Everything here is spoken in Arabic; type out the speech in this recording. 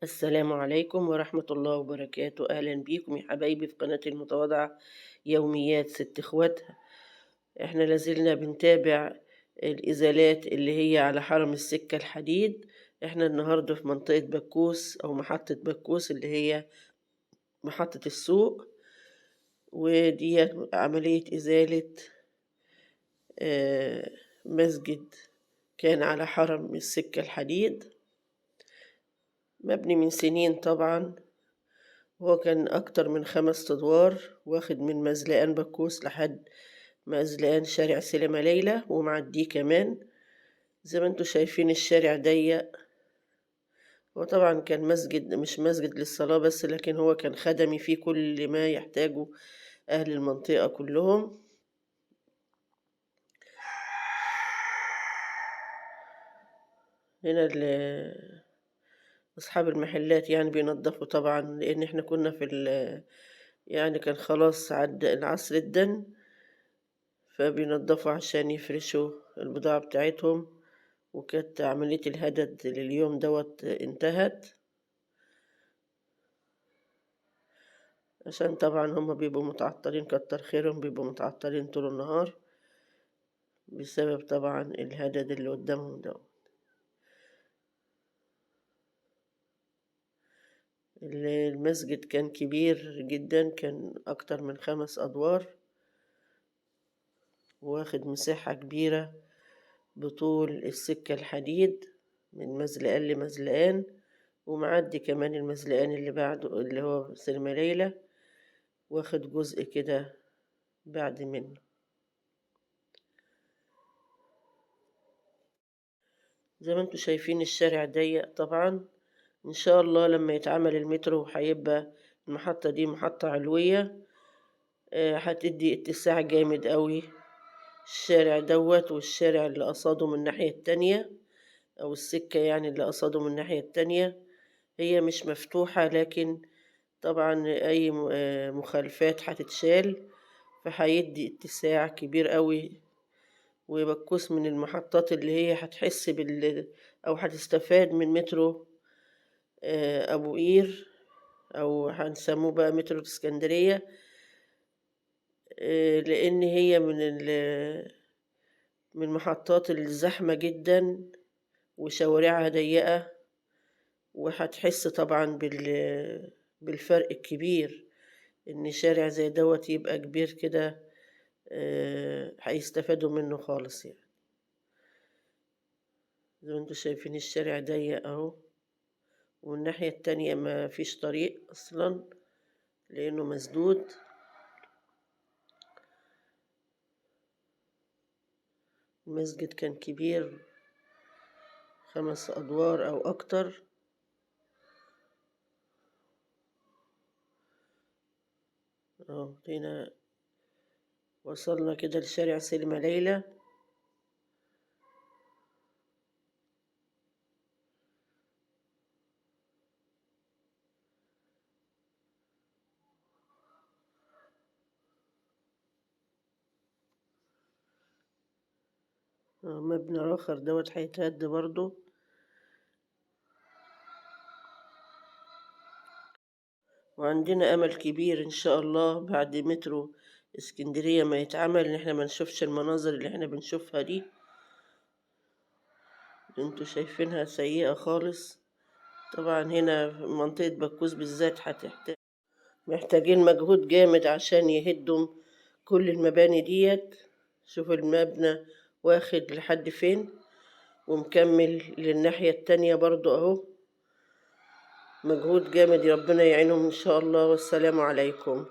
السلام عليكم ورحمة الله وبركاته. أهلا بيكم يا حبايبي في قناة المتواضعة يوميات ست اخواتها. احنا لازلنا بنتابع الإزالات اللي هي على حرم السكة الحديد. احنا النهاردة في منطقة بكوس أو محطة بكوس اللي هي محطة السوق، ودي عملية إزالة مسجد كان على حرم السكة الحديد، مبني من سنين طبعا. هو كان أكتر من 5 أدوار، واخد من مزلقان بكوس لحد مزلقان شارع سينما ليلى ومعديه كمان. زي ما انتوا شايفين الشارع ضيق. هو طبعا كان مسجد، مش مسجد للصلاة بس، لكن هو كان خدمي فيه كل ما يحتاجه أهل المنطقة كلهم. هنا أصحاب المحلات يعني بينضفوا طبعا، لأن احنا كنا يعني كان خلاص عدى العصر الدن، فبينضفوا عشان يفرشوا البضاعة بتاعتهم. وكانت عملية الهدد لليوم دوت انتهت، عشان طبعا هما بيبقوا متعطلين، كتر خيرهم، بيبقوا متعطلين طول النهار بسبب طبعا الهدد اللي قدامهم دوت. المسجد كان كبير جدا، كان أكتر من 5 أدوار، واخد مساحة كبيرة بطول السكة الحديد من مزلقان لمزلقان، ومعدي كمان المزلقان اللي بعده اللي هو سينما ليلى، واخد جزء كده بعد منه. زي ما انتوا شايفين الشارع ضيق طبعا. ان شاء الله لما يتعمل المترو هيبقى المحطة دي محطة علوية، هتدي اتساع جامد قوي الشارع دوت، والشارع اللي قصاده من الناحية التانية، او السكة يعني اللي قصاده من الناحية التانية. هي مش مفتوحة، لكن طبعا اي مخالفات هتتشال، فهيدي اتساع كبير قوي. وبكوس من المحطات اللي هي هتحس أو هتستفاد من مترو أبو قير، أو هنسموه بقى مترو اسكندرية، لأن هي من المحطات الزحمة جدا وشوارعها ضيقة. وهتحس طبعا بالفرق الكبير، إن شارع زي دوت يبقى كبير كده، هيستفادوا منه خالص يعني. زي ما انتوا شايفين الشارع ضيق اهو، والناحية التانية ما فيش طريق اصلا لانه مسدود. المسجد كان كبير، 5 ادوار او اكتر. اهو هنا وصلنا كده لشارع سينما ليلى. مبنى اخر دوت هيتهد برضو. وعندنا امل كبير ان شاء الله بعد مترو اسكندرية ما يتعمل، ان احنا ما نشوفش المناظر اللي احنا بنشوفها دي، اللي انتوا شايفينها سيئة خالص. طبعا هنا في منطقة بكوس بالذات محتاجين مجهود جامد عشان يهدوا كل المباني ديت. شوفوا المبنى واخد لحد فين، ومكمل للناحية التانية برضو اهو. مجهود جامد، ربنا يعينهم ان شاء الله، والسلام عليكم.